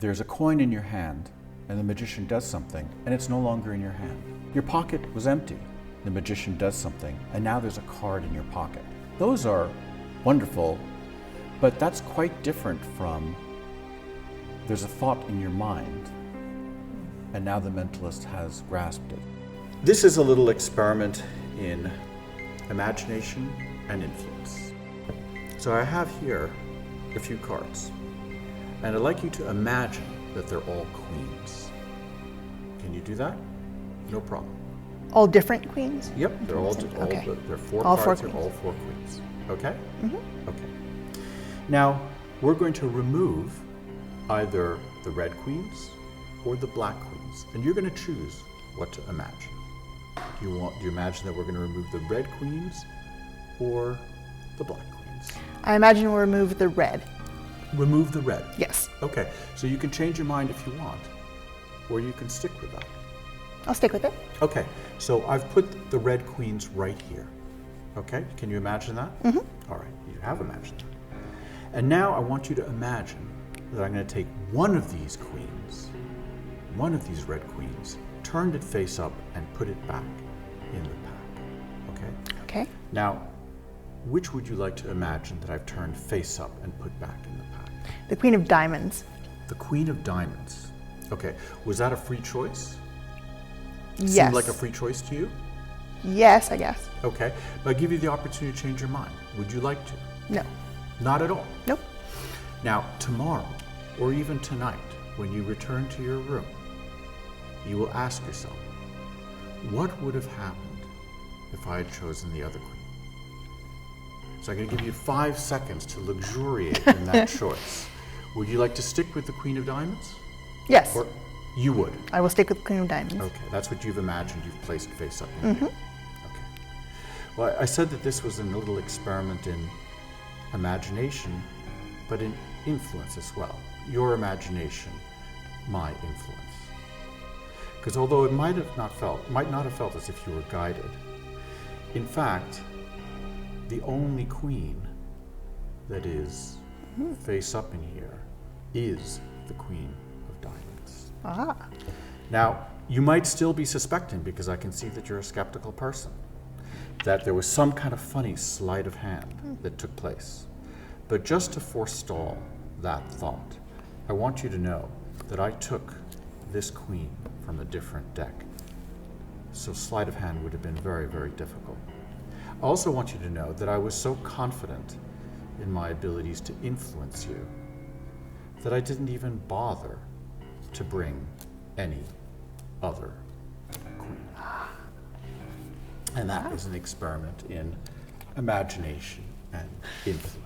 There's a coin in your hand, and the magician does something, and it's no longer in your hand. Your pocket was empty. The magician does something, and now there's a card in your pocket. Those are wonderful, but that's quite different from there's a thought in your mind, and now the mentalist has grasped it. This is a little experiment in imagination and influence. So I have here a few cards, and I'd like you to imagine that they're all queens. Can you do that? No problem. All different queens? Yep, they're all Okay. they're four All cards, four they're all four queens. Okay? Mm-hmm. Okay. Now, we're going to remove either the red queens or the black queens, and you're going to choose what to imagine. Do you imagine that we're going to remove the red queens or the black queens? I imagine we'll remove the red. Remove the red? Yes. Okay, so you can change your mind if you want, or you can stick with that. I'll stick with it. Okay, so I've put the red queens right here. Okay, can you imagine that? Mm-hmm. All right, you have imagined that. And now I want you to imagine that I'm going to take one of these queens, one of these red queens, turned it face up and put it back in the pack. Okay? Okay. Now, which would you like to imagine that I've turned face up and put back in the pack? The Queen of Diamonds. The Queen of Diamonds. Okay, was that a free choice? Yes. Seemed like a free choice to you? Yes, I guess. Okay, but I give you the opportunity to change your mind. Would you like to? No. Not at all. Nope. Now, tomorrow, or even tonight, when you return to your room, you will ask yourself, what would have happened if I had chosen the other queen? So I'm going to give you 5 seconds to luxuriate in that choice. Would you like to stick with the Queen of Diamonds? Yes. Or you would? I will stick with the Queen of Diamonds. Okay, that's what you've imagined. You've placed face up in here. Okay. Well, I said that this was a little experiment in imagination, but in influence as well. Your imagination, my influence. Because although it might not have felt as if you were guided, in fact, the only queen that is face up in here is the Queen of Diamonds. Ah. Now, you might still be suspecting, because I can see that you're a skeptical person, that there was some kind of funny sleight of hand that took place. But just to forestall that thought, I want you to know that I took this queen from a different deck. So sleight of hand would have been very, very difficult. I also want you to know that I was so confident in my abilities to influence you that I didn't even bother to bring any other queen. And that is an experiment in imagination and influence.